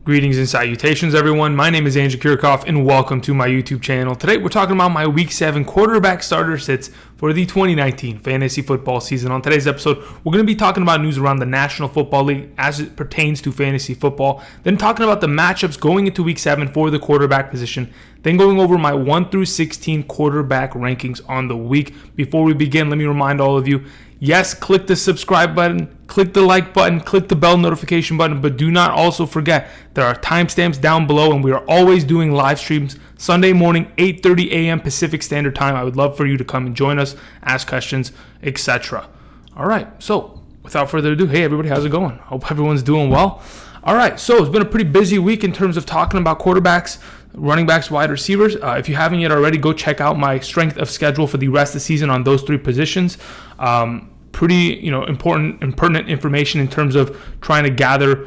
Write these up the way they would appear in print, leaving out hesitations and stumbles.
Greetings and salutations, everyone. My name is Andrew Kirchhoff, and welcome to my YouTube channel. Today, we're talking about my Week 7 quarterback starter sits for the 2019 fantasy football season. On today's episode, we're going to be talking about news around the National Football League as it pertains to fantasy football, then talking about the matchups going into Week 7 for the quarterback position, then going over my 1 through 16 quarterback rankings on the week. Before we begin, let me remind all of you, yes, click the subscribe button, click the like button, click the bell notification button, but do not also forget there are timestamps down below, and we are always doing live streams Sunday morning, 8:30 a.m. Pacific Standard Time. I would love for you to come and join us, ask questions, etc. All right, so without further ado, hey everybody, how's it going? Hope everyone's doing well. All right, so it's been a pretty busy week in terms of talking about quarterbacks, running backs, wide receivers. If you haven't yet already, go check out my strength of schedule for the rest of the season on those three positions. Pretty important and pertinent information in terms of trying to gather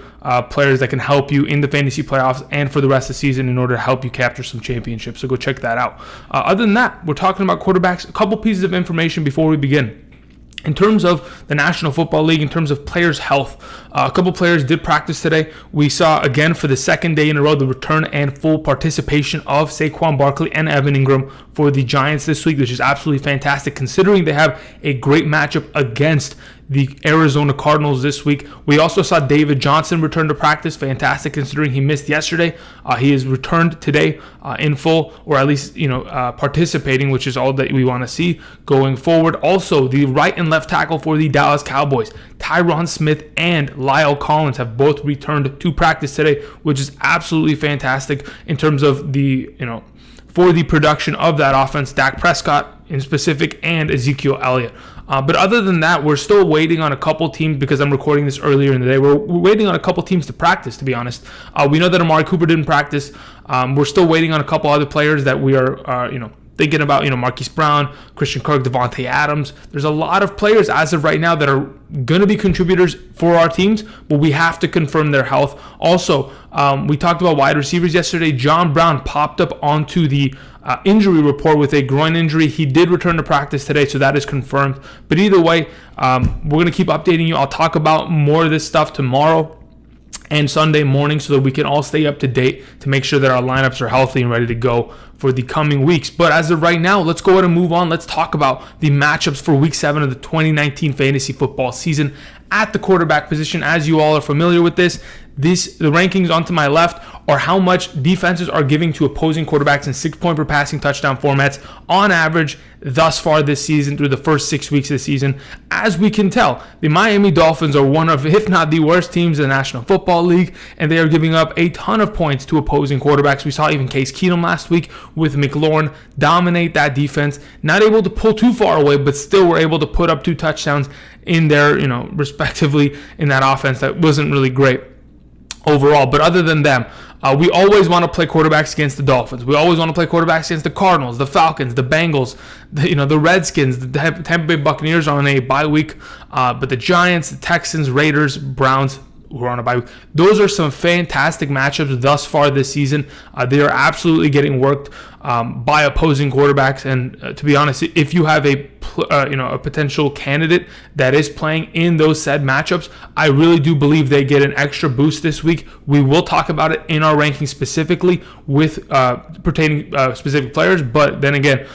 players that can help you in the fantasy playoffs and for the rest of the season in order to help you capture some championships. So go check that out. Other than that, we're talking about quarterbacks. A couple pieces of information before we begin. In terms of the National Football League, in terms of players' health, a couple players did practice today. We saw, again, for the second day in a row, the return and full participation of Saquon Barkley and Evan Ingram for the Giants this week, which is absolutely fantastic, considering they have a great matchup against the Arizona Cardinals this week. We also saw David Johnson return to practice. Fantastic, considering he missed yesterday. He has returned today in full, or at least participating, which is all that we want to see going forward. Also, the right and left tackle for the Dallas Cowboys, Tyron Smith and Lyle Collins, have both returned to practice today, which is absolutely fantastic in terms of the for the production of that offense, Dak Prescott in specific and Ezekiel Elliott. But other than that, we're still waiting on a couple teams, because I'm recording this earlier in the day. We're waiting on a couple teams to practice, to be honest. We know that Amari Cooper didn't practice. We're still waiting on a couple other players that we are, thinking about, Marquise Brown, Christian Kirk, Devontae Adams. There's a lot of players as of right now that are going to be contributors for our teams, but we have to confirm their health. Also, we talked about wide receivers yesterday. John Brown popped up onto the injury report with a groin injury. He did return to practice today, so that is confirmed. But either way, we're going to keep updating you. I'll talk about more of this stuff tomorrow and Sunday morning so that we can all stay up to date to make sure that our lineups are healthy and ready to go for the coming weeks. But as of right now, let's go ahead and move on. Let's talk about the matchups for Week 7 of the 2019 fantasy football season at the quarterback position. As you all are familiar with the rankings onto my left are how much defenses are giving to opposing quarterbacks in 6-point per passing touchdown formats on average thus far this season through the first 6 weeks of the season. As we can tell, the Miami Dolphins are one of, if not the worst teams in the National Football League, and they are giving up a ton of points to opposing quarterbacks. We saw even Case Keenum last week with McLaurin dominate that defense, not able to pull too far away, but still were able to put up 2 touchdowns in their, respectively, in that offense that wasn't really great overall. But other than them, we always want to play quarterbacks against the Dolphins. We always want to play quarterbacks against the Cardinals, the Falcons, the Bengals, the Redskins, the Tampa Bay Buccaneers on a bye week. But the Giants, the Texans, Raiders, Browns, who are on a bye week. Those are some fantastic matchups thus far this season. They are absolutely getting worked by opposing quarterbacks. And to be honest, if you have a potential candidate that is playing in those said matchups, I really do believe they get an extra boost this week. We will talk about it in our rankings specifically with pertaining specific players. But then again,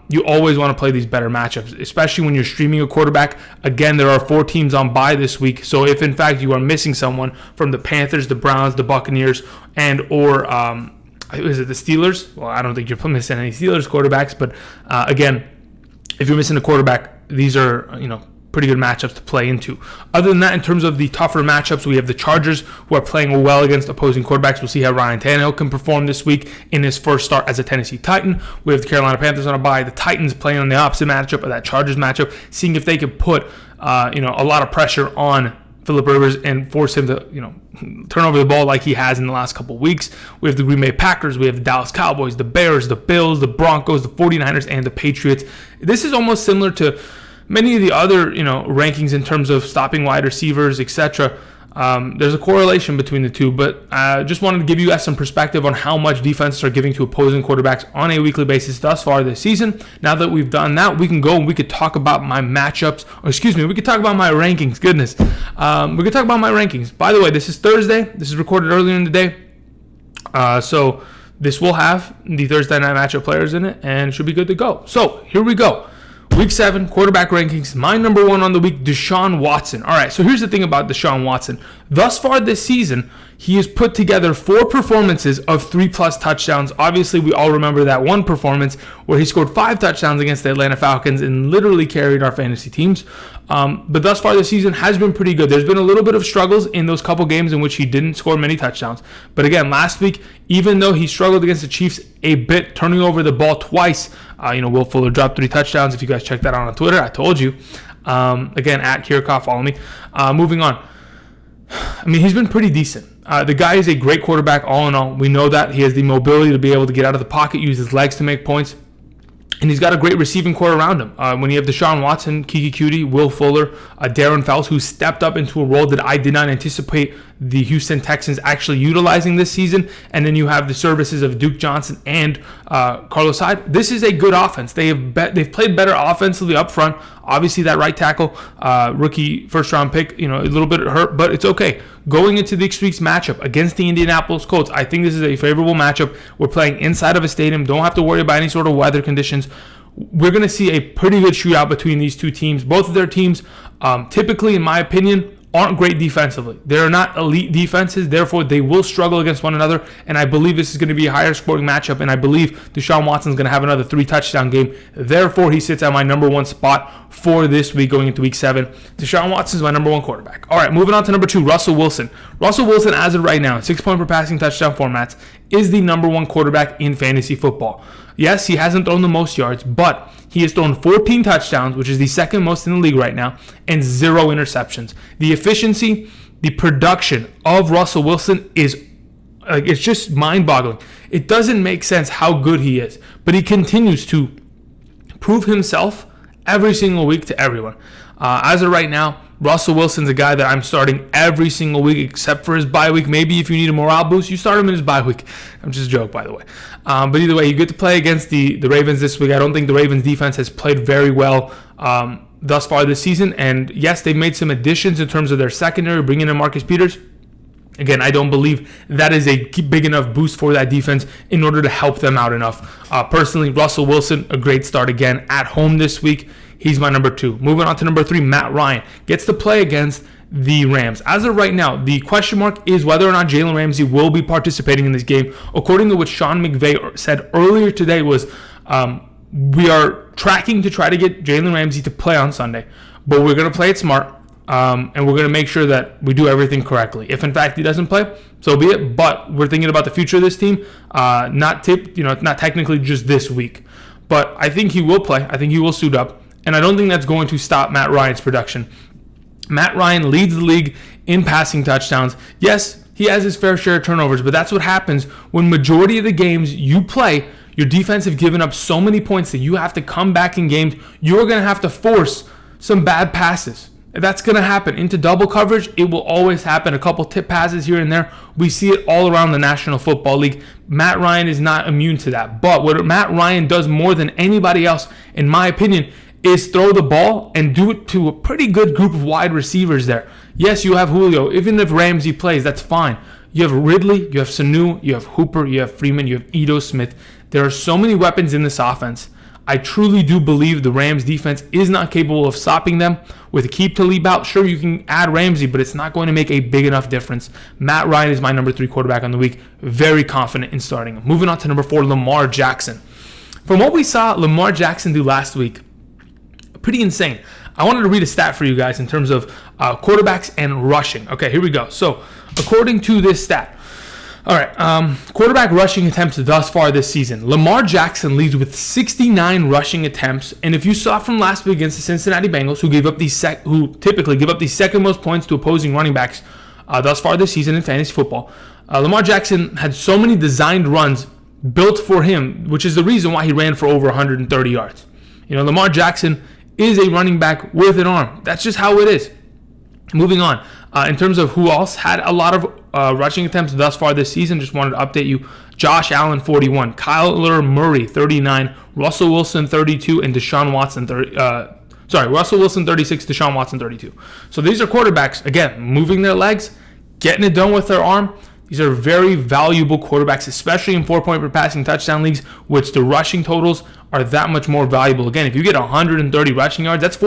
you always want to play these better matchups, especially when you're streaming a quarterback. Again, there are 4 teams on bye this week. So if in fact you are missing someone from the Panthers, the Browns, the Buccaneers, or is it the Steelers? Well, I don't think you're missing any Steelers quarterbacks, but again, if you're missing a quarterback, these are pretty good matchups to play into. Other than that, in terms of the tougher matchups, we have the Chargers, who are playing well against opposing quarterbacks. We'll see how Ryan Tannehill can perform this week in his first start as a Tennessee Titan. We have the Carolina Panthers on a bye. The Titans playing on the opposite matchup of that Chargers matchup, seeing if they can put a lot of pressure on Phillip Rivers and force him to turn over the ball like he has in the last couple of weeks. We have the Green Bay Packers, we have the Dallas Cowboys, the Bears, the Bills, the Broncos, the 49ers, and the Patriots. This is almost similar to many of the other rankings in terms of stopping wide receivers, etc. There's a correlation between the two, but I just wanted to give you guys some perspective on how much defenses are giving to opposing quarterbacks on a weekly basis thus far this season. Now that we've done that, we can go and we could talk about my matchups, we could talk about my rankings. Goodness. We could talk about my rankings. By the way, this is Thursday. This is recorded earlier in the day. So this will have the Thursday night matchup players in it and should be good to go. So here we go. Week 7, quarterback rankings. My number 1 on the week, Deshaun Watson. All right, so here's the thing about Deshaun Watson. Thus far this season, he has put together 4 performances of 3+ touchdowns. Obviously, we all remember that one performance where he scored 5 touchdowns against the Atlanta Falcons and literally carried our fantasy teams. But thus far this season has been pretty good. There's been a little bit of struggles in those couple games in which he didn't score many touchdowns. But again, last week, even though he struggled against the Chiefs a bit, turning over the ball twice, Will Fuller dropped 3 touchdowns. If you guys check that out on Twitter, I told you. Again, at Kirkoff, follow me. Moving on. He's been pretty decent. The guy is a great quarterback all in all. We know that. He has the mobility to be able to get out of the pocket, use his legs to make points. And he's got a great receiving core around him. When you have Deshaun Watson, Keke Coutee, Will Fuller, Darren Fells, who stepped up into a role that I did not anticipate the Houston Texans actually utilizing this season, and then you have the services of Duke Johnson and Carlos Hyde. This is a good offense. They've played better offensively up front. Obviously, that right tackle, rookie first-round pick, a little bit hurt, but it's okay. Going into this week's matchup against the Indianapolis Colts, I think this is a favorable matchup. We're playing inside of a stadium. Don't have to worry about any sort of weather conditions. We're going to see a pretty good shootout between these two teams. Both of their teams, typically, in my opinion, aren't great defensively. They're not elite defenses, therefore they will struggle against one another, and I believe this is going to be a higher scoring matchup, and I believe Deshaun Watson is going to have another 3 touchdown game. Therefore, he sits at my number 1 spot for this week going into week 7. Deshaun Watson is my number 1 quarterback. All right, moving on to number 2, Russell Wilson. Russell Wilson, as of right now, in 6-point per passing touchdown formats, is the number 1 quarterback in fantasy football. Yes, he hasn't thrown the most yards, but he has thrown 14 touchdowns, which is the second most in the league right now, and 0 interceptions. The efficiency, the production of Russell Wilson is it's just mind-boggling. It doesn't make sense how good he is, but he continues to prove himself every single week to everyone. As of right now, Russell Wilson's a guy that I'm starting every single week except for his bye week. Maybe if you need a morale boost, you start him in his bye week. I'm just a joke, by the way. But either way, you get to play against the Ravens this week. I don't think the Ravens defense has played very well thus far this season. And yes, they've made some additions in terms of their secondary, bringing in Marcus Peters. Again, I don't believe that is a big enough boost for that defense in order to help them out enough. Personally, Russell Wilson, a great start again at home this week. He's my number 2. Moving on to number 3, Matt Ryan gets to play against the Rams. As of right now, the question mark is whether or not Jalen Ramsey will be participating in this game. According to what Sean McVay said earlier today was we are tracking to try to get Jalen Ramsey to play on Sunday, but we're going to play it smart, and we're going to make sure that we do everything correctly. If in fact he doesn't play, so be it, but we're thinking about the future of this team, not technically just this week. But I think he will play. I think he will suit up. And I don't think that's going to stop Matt Ryan's production. Matt Ryan leads the league in passing touchdowns. Yes, he has his fair share of turnovers, but that's what happens when majority of the games you play, your defense have given up so many points that you have to come back in games. You're going to have to force some bad passes. That's going to happen. Into double coverage, it will always happen. A couple tip passes here and there. We see it all around the National Football League. Matt Ryan is not immune to that. But what Matt Ryan does more than anybody else, in my opinion, is throw the ball and do it to a pretty good group of wide receivers there. Yes, you have Julio. Even if Ramsey plays, that's fine. You have Ridley, you have Sanu, you have Hooper, you have Freeman, you have Ito Smith. There are so many weapons in this offense. I truly do believe the Rams defense is not capable of stopping them. With Keep Talib out, sure, you can add Ramsey, but it's not going to make a big enough difference. Matt Ryan is my number 3 quarterback on the week. Very confident in starting him. Moving on to number 4, Lamar Jackson. From what we saw Lamar Jackson do last week, pretty insane. I wanted to read a stat for you guys in terms of quarterbacks and rushing. Okay, here we go. So, according to this stat, all right, quarterback rushing attempts thus far this season. Lamar Jackson leads with 69 rushing attempts, and if you saw from last week against the Cincinnati Bengals, who typically give up the second most points to opposing running backs thus far this season in fantasy football, Lamar Jackson had so many designed runs built for him, which is the reason why he ran for over 130 yards. Lamar Jackson is a running back with an arm. That's just how it is. Moving on. In terms of who else had a lot of rushing attempts thus far this season, just wanted to update you. Josh Allen, 41. Kyler Murray, 39. Russell Wilson, 32. And Deshaun Watson, Russell Wilson, 36. Deshaun Watson, 32. So these are quarterbacks, again, moving their legs, getting it done with their arm. These are very valuable quarterbacks, especially in 4-point per passing touchdown leagues, which the rushing totals are that much more valuable. Again, if you get 130 rushing yards, that's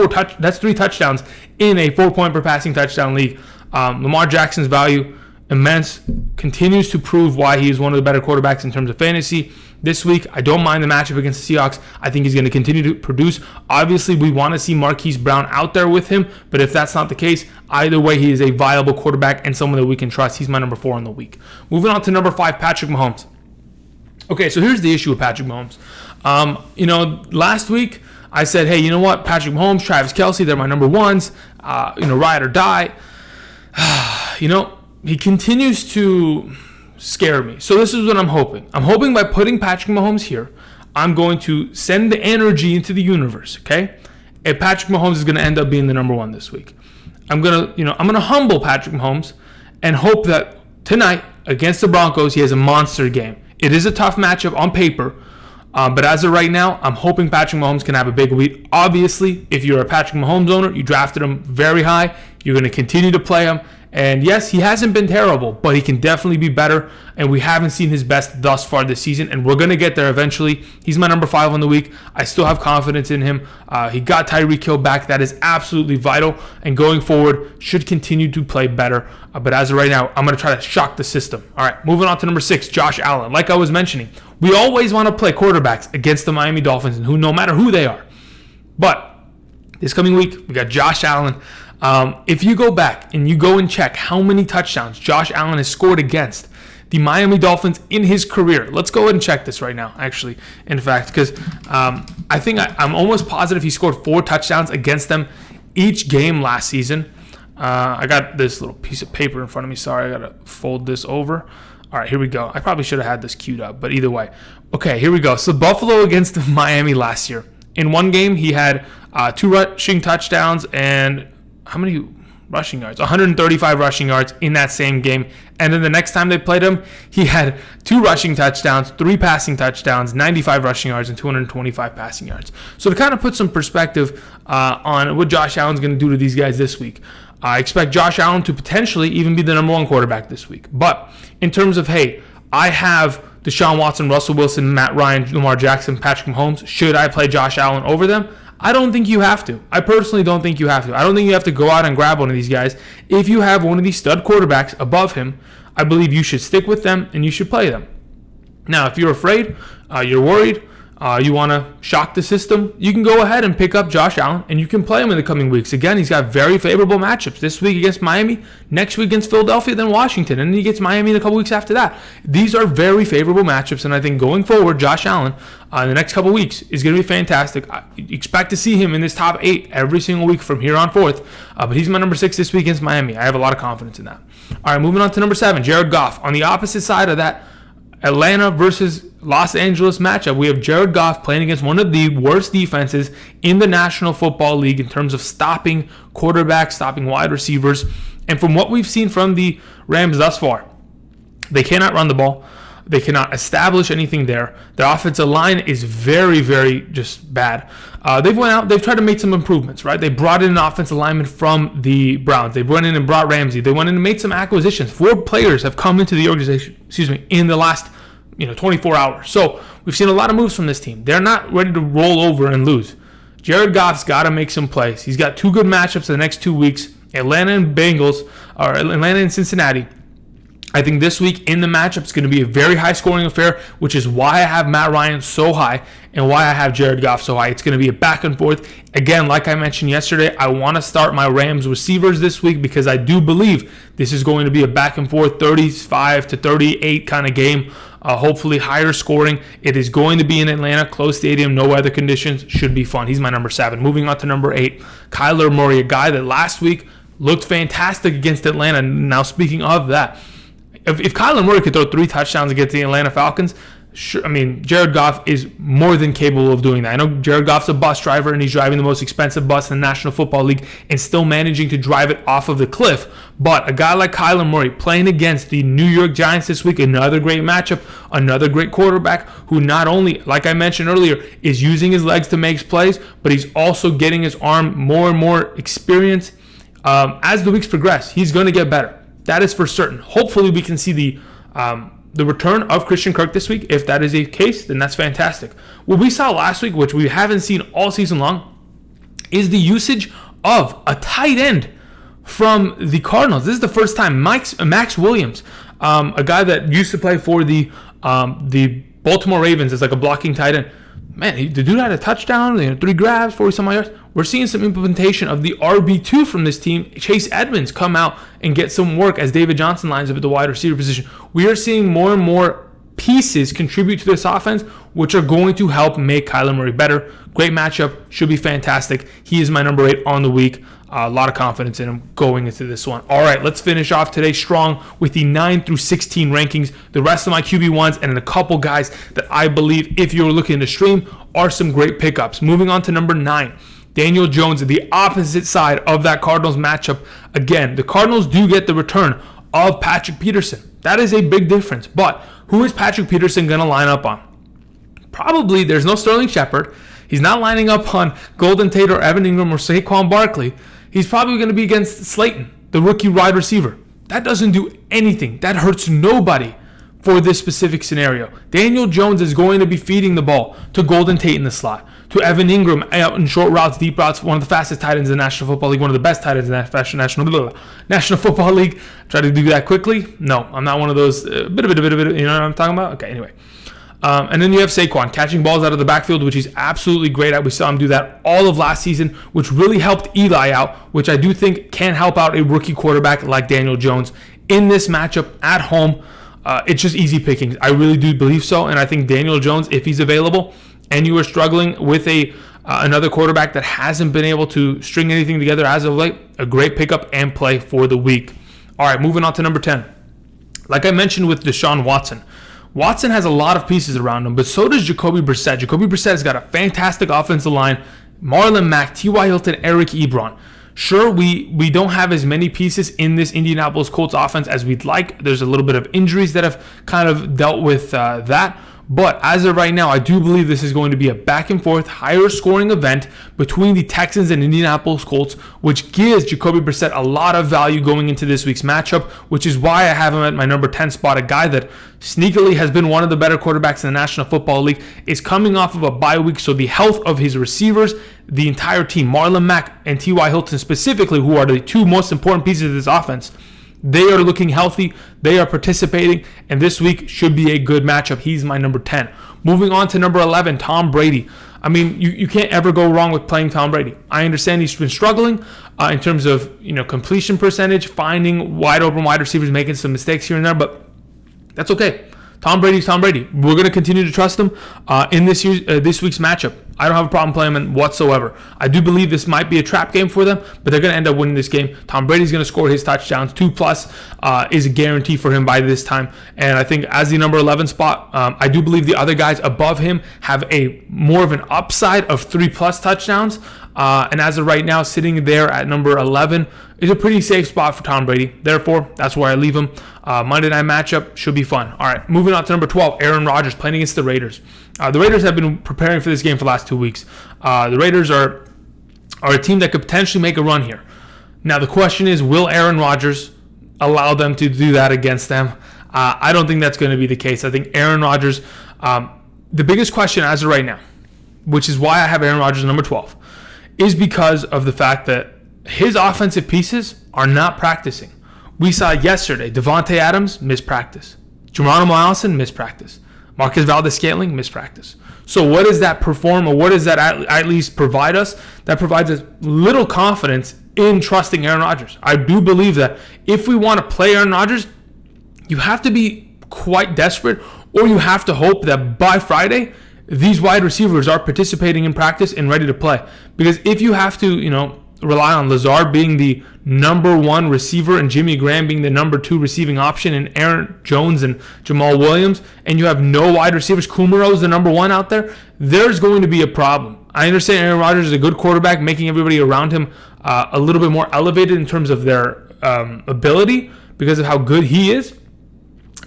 3 touchdowns in a 4-point per passing touchdown league. Lamar Jackson's value, immense, continues to prove why he is one of the better quarterbacks in terms of fantasy. This week, I don't mind the matchup against the Seahawks. I think he's going to continue to produce. Obviously, we want to see Marquise Brown out there with him, but if that's not the case, either way, he is a viable quarterback and someone that we can trust. He's my number 4 in the week. Moving on to number 5, Patrick Mahomes. Okay, so here's the issue with Patrick Mahomes. Last week, I said, hey, you know what? Patrick Mahomes, Travis Kelce, they're my number 1s. Ride or die. He continues to scare me. So this is what I'm hoping. I'm hoping by putting Patrick Mahomes here, I'm going to send the energy into the universe, okay? And Patrick Mahomes is going to end up being the number 1 this week. I'm going to humble Patrick Mahomes and hope that tonight against the Broncos, he has a monster game. It is a tough matchup on paper, but as of right now, I'm hoping Patrick Mahomes can have a big week. Obviously, if you're a Patrick Mahomes owner, you drafted him very high, you're going to continue to play him. And yes, he hasn't been terrible, but he can definitely be better. And we haven't seen his best thus far this season, and we're going to get there eventually. He's my number 5 on the week. I still have confidence in him. He got Tyreek Hill back. That is absolutely vital. And going forward, should continue to play better. But as of right now, I'm going to try to shock the system. All right, moving on to number 6, Josh Allen. Like I was mentioning, we always want to play quarterbacks against the Miami Dolphins, and no matter who they are. But this coming week, we got Josh Allen. If you go back and you go and check how many touchdowns Josh Allen has scored against the Miami Dolphins in his career, let's go ahead and check this right now, actually, in fact, because I think I'm almost positive he scored 4 touchdowns against them each game last season. I got this little piece of paper in front of me. Sorry, I got to fold this over. All right, here we go. I probably should have had this queued up, but either way. Okay, here we go. So Buffalo against Miami last year. In one game, he had 2 rushing touchdowns and how many rushing yards? 135 rushing yards in that same game. And then the next time they played him, he had 2 rushing touchdowns, 3 passing touchdowns, 95 rushing yards, and 225 passing yards. So to kind of put some perspective on what Josh Allen's going to do to these guys this week, I expect Josh Allen to potentially even be the number 1 quarterback this week. But in terms of, hey, I have Deshaun Watson, Russell Wilson, Matt Ryan, Lamar Jackson, Patrick Mahomes. Should I play Josh Allen over them? I don't think you have to. I personally don't think you have to. I don't think you have to go out and grab one of these guys. If you have one of these stud quarterbacks above him, I believe you should stick with them and you should play them. Now, if you're afraid, you're worried, you want to shock the system, you can go ahead and pick up Josh Allen and you can play him in the coming weeks. Again, he's got very favorable matchups this week against Miami, next week against Philadelphia, then Washington, and then he gets Miami in a couple weeks after that. These are very favorable matchups, and I think going forward, Josh Allen in the next couple weeks is going to be fantastic. I expect to see him in this top 8 every single week from here on forth, but he's my number 6 this week against Miami. I have a lot of confidence in that. All right, moving on to number 7, Jared Goff. On the opposite side of that Atlanta versus Los Angeles matchup, we have Jared Goff playing against one of the worst defenses in the National Football League in terms of stopping quarterbacks, stopping wide receivers. And from what we've seen from the Rams thus far, they cannot run the ball. They cannot establish anything there. Their offensive line is very, very just bad. They've tried to make some improvements, right? They brought in an offensive lineman from the Browns. They went in and brought Ramsey. They went in and made some acquisitions. 4 players have come into the organization, in the last 24 hours. So we've seen a lot of moves from this team. They're not ready to roll over and lose. Jared Goff's got to make some plays. He's got 2 good matchups in the next 2 weeks. Atlanta and Cincinnati. I think this week in the matchup it's going to be a very high-scoring affair, which is why I have Matt Ryan so high and why I have Jared Goff so high. It's going to be a back and forth. Again, like I mentioned yesterday, I want to start my Rams receivers this week because I do believe this is going to be a back and forth 35 to 38 kind of game. Hopefully higher scoring. It is going to be in Atlanta, close stadium, no weather conditions. Should be fun. He's my number 7. Moving on to number 8, Kyler Murray, a guy that last week looked fantastic against Atlanta. Now, speaking of that, if Kyler Murray could throw 3 touchdowns against the Atlanta Falcons, Sure, Jared Goff is more than capable of doing that. I know Jared Goff's a bus driver and he's driving the most expensive bus in the National Football League and still managing to drive it off of the cliff. But a guy like Kyler Murray playing against the New York Giants this week, another great matchup, another great quarterback who not only, like I mentioned earlier, is using his legs to make plays, but he's also getting his arm more and more experience. As the weeks progress, he's going to get better. That is for certain. Hopefully we can see the return of Christian Kirk this week. If that is the case, then that's fantastic. What we saw last week, which we haven't seen all season long, is the usage of a tight end from the Cardinals. This is the first time Max Williams, a guy that used to play for the Baltimore Ravens as like a blocking tight end. Man, the dude had a touchdown, 3 grabs, 40-some yards. We're seeing some implementation of the RB2 from this team. Chase Edmonds come out and get some work as David Johnson lines up at the wide receiver position. We are seeing more and more pieces contribute to this offense, which are going to help make Kyler Murray better. Great matchup. Should be fantastic. He is my number 8 on the week. A lot of confidence in him going into this one. All right, let's finish off today strong with the 9 through 16 rankings. The rest of my QB1s and a couple guys that I believe, if you're looking to stream, are some great pickups. Moving on to number 9. Daniel Jones, the opposite side of that Cardinals matchup. Again, the Cardinals do get the return of Patrick Peterson. That is a big difference. But who is Patrick Peterson going to line up on? Probably there's no Sterling Shepard. He's not lining up on Golden Tate or Evan Ingram or Saquon Barkley. He's probably going to be against Slayton, the rookie wide receiver. That doesn't do anything. That hurts nobody for this specific scenario. Daniel Jones is going to be feeding the ball to Golden Tate in the slot, to Evan Ingram out in short routes, deep routes, one of the fastest tight ends in the National Football League, one of the best tight ends in the National Football League. Try to do that quickly. No, I'm not one of those. You know what I'm talking about? Okay, anyway. And then you have Saquon catching balls out of the backfield, which he's absolutely great at. We saw him do that all of last season, which really helped Eli out, which I do think can help out a rookie quarterback like Daniel Jones in this matchup at home. It's just easy pickings. I really do believe so, and I think Daniel Jones, if he's available, and you are struggling with another quarterback that hasn't been able to string anything together as of late, a great pickup and play for the week. All right, moving on to number 10. Like I mentioned with Deshaun Watson, Watson has a lot of pieces around him, but so does Jacoby Brissett. Jacoby Brissett has got a fantastic offensive line. Marlon Mack, T.Y. Hilton, Eric Ebron. Sure, we don't have as many pieces in this Indianapolis Colts offense as we'd like. There's a little bit of injuries that have kind of dealt with that. But as of right now, I do believe this is going to be a back and forth, higher scoring event between the Texans and Indianapolis Colts, which gives Jacoby Brissett a lot of value going into this week's matchup, which is why I have him at my number 10 spot. A guy that sneakily has been one of the better quarterbacks in the National Football League, is coming off of a bye week, so the health of his receivers, the entire team, Marlon Mack and T.Y. Hilton specifically, who are the two most important pieces of this offense, they are looking healthy, they are participating, and this week should be a good matchup. He's my number 10. Moving on to number 11, Tom Brady. I mean, you can't ever go wrong with playing Tom Brady. I understand he's been struggling in terms of completion percentage, finding wide open wide receivers, making some mistakes here and there, but that's okay. Tom Brady's Tom Brady. We're going to continue to trust him in this week's matchup. I don't have a problem playing him whatsoever. I do believe this might be a trap game for them, but they're going to end up winning this game. Tom Brady's going to score his touchdowns. 2+ is a guarantee for him by this time. And I think as the number 11 spot, I do believe the other guys above him have a more of an upside of 3+ touchdowns. And as of right now, sitting there at number 11 is a pretty safe spot for Tom Brady. Therefore, that's where I leave him. Monday night matchup should be fun. All right, moving on to number 12, Aaron Rodgers playing against the Raiders. The Raiders have been preparing for this game for the last 2 weeks. The Raiders are a team that could potentially make a run here. Now, the question is, will Aaron Rodgers allow them to do that against them? I don't think that's going to be the case. I think Aaron Rodgers, the biggest question as of right now, which is why I have Aaron Rodgers number 12, is because of the fact that his offensive pieces are not practicing. We saw yesterday, Devontae Adams, missed practice. Geronimo Allison, missed practice. Marcus Valdes-Scantling, missed practice. So what does that perform, or what does that at least provide us? That provides us little confidence in trusting Aaron Rodgers. I do believe that if we want to play Aaron Rodgers, you have to be quite desperate, or you have to hope that by Friday, these wide receivers are participating in practice and ready to play. Because if you have to, rely on Lazard being the number one receiver and Jimmy Graham being the number two receiving option and Aaron Jones and Jamal Williams, and you have no wide receivers, Kumaro is the number one out there, there's going to be a problem. I understand Aaron Rodgers is a good quarterback, making everybody around him a little bit more elevated in terms of their ability because of how good he is,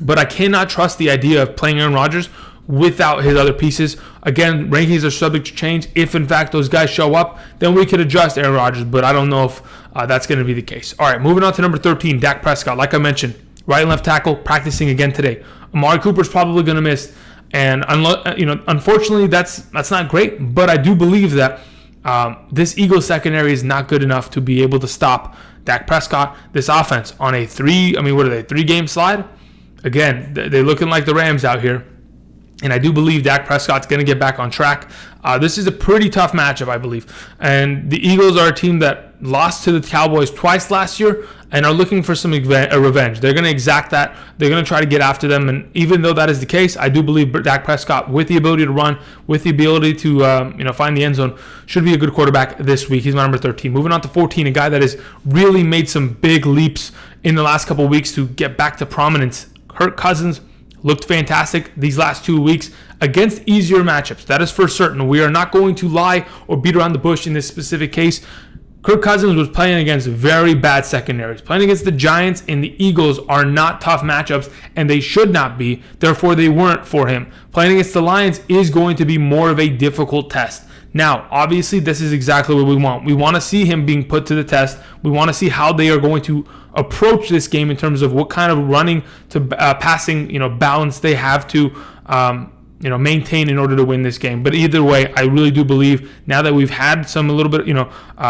but I cannot trust the idea of playing Aaron Rodgers without his other pieces. Again, rankings are subject to change. If in fact those guys show up, then we could adjust Aaron Rodgers, but I don't know if that's going to be the case. All right, moving on to number 13, Dak Prescott. Like I mentioned, right and left tackle practicing again today. Amari Cooper's probably going to miss, and unfortunately that's not great, but I do believe that this Eagles secondary is not good enough to be able to stop Dak Prescott. This offense on a 3-game slide. Again, they're looking like the Rams out here. And I do believe Dak Prescott's going to get back on track. This is a pretty tough matchup, I believe. And the Eagles are a team that lost to the Cowboys twice last year and are looking for some revenge. They're going to exact that. They're going to try to get after them. And even though that is the case, I do believe Dak Prescott, with the ability to run, with the ability to find the end zone, should be a good quarterback this week. He's my number 13. Moving on to 14, a guy that has really made some big leaps in the last couple of weeks to get back to prominence. Kirk Cousins looked fantastic these last 2 weeks against easier matchups. That is for certain. We are not going to lie or beat around the bush in this specific case. Kirk Cousins was playing against very bad secondaries. Playing against the Giants and the Eagles are not tough matchups, and they should not be. Therefore, they weren't for him. Playing against the Lions is going to be more of a difficult test. Now, obviously, this is exactly what we want. We want to see him being put to the test. We want to see how they are going to approach this game in terms of what kind of running to passing, balance they have to, maintain in order to win this game. But either way, I really do believe now that we've had a little bit,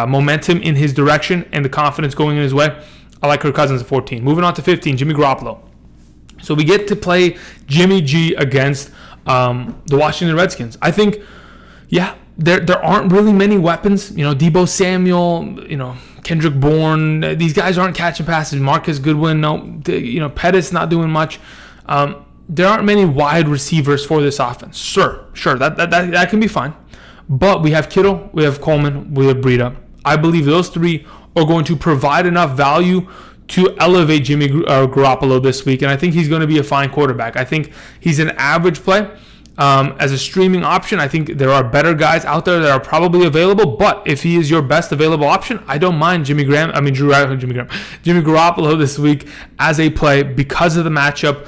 momentum in his direction and the confidence going in his way, I like Kirk Cousins at 14. Moving on to 15, Jimmy Garoppolo. So we get to play Jimmy G against the Washington Redskins. I think, there aren't really many weapons. Deebo Samuel, Kendrick Bourne. These guys aren't catching passes. Marcus Goodwin, Pettis not doing much. There aren't many wide receivers for this offense. Sure, that can be fine. But we have Kittle, we have Coleman, we have Breida. I believe those three are going to provide enough value to elevate Jimmy Garoppolo this week, and I think he's going to be a fine quarterback. I think he's an average play. As a streaming option, I think there are better guys out there that are probably available, but if he is your best available option, I don't mind Jimmy Garoppolo this week as a play because of the matchup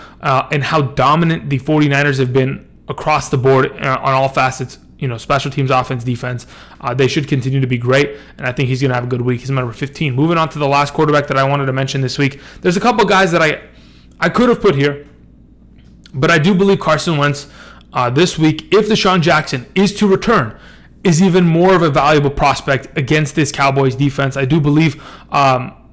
and how dominant the 49ers have been across the board on all facets, special teams, offense, defense. They should continue to be great, and I think he's going to have a good week. He's number 15. Moving on to the last quarterback that I wanted to mention this week. There's a couple guys that I could have put here, but I do believe Carson Wentz this week, if Deshaun Jackson is to return, is even more of a valuable prospect against this Cowboys defense. I do believe,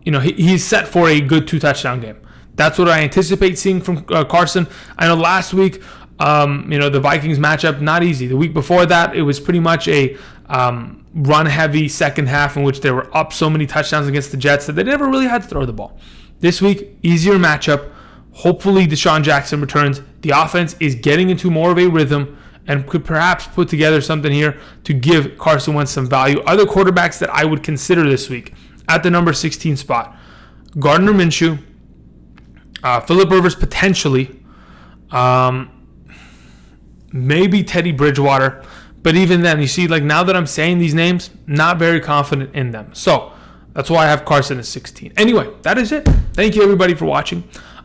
he's set for a good 2-touchdown game. That's what I anticipate seeing from Carson. I know last week, the Vikings matchup, not easy. The week before that, it was pretty much a run-heavy second half in which they were up so many touchdowns against the Jets that they never really had to throw the ball. This week, easier matchup. Hopefully Deshaun Jackson returns. The offense is getting into more of a rhythm and could perhaps put together something here to give Carson Wentz some value. Other quarterbacks that I would consider this week at the number 16 spot: Gardner Minshew, Phillip Rivers potentially, maybe Teddy Bridgewater. But even then, you see, now that I'm saying these names, not very confident in them. So that's why I have Carson at 16. Anyway, that is it. Thank you, everybody, for watching.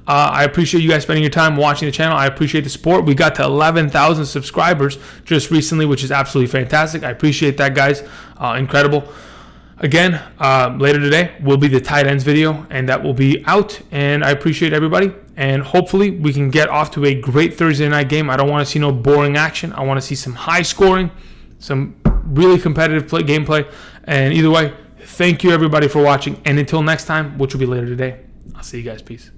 I appreciate you guys spending your time watching the channel. I appreciate the support. We got to 11,000 subscribers just recently, which is absolutely fantastic. I appreciate that, guys. Incredible. Again, later today will be the tight ends video, and that will be out. And I appreciate everybody. And hopefully we can get off to a great Thursday night game. I don't want to see no boring action. I want to see some high scoring, some really competitive gameplay. And either way, thank you, everybody, for watching. And until next time, which will be later today, I'll see you guys. Peace.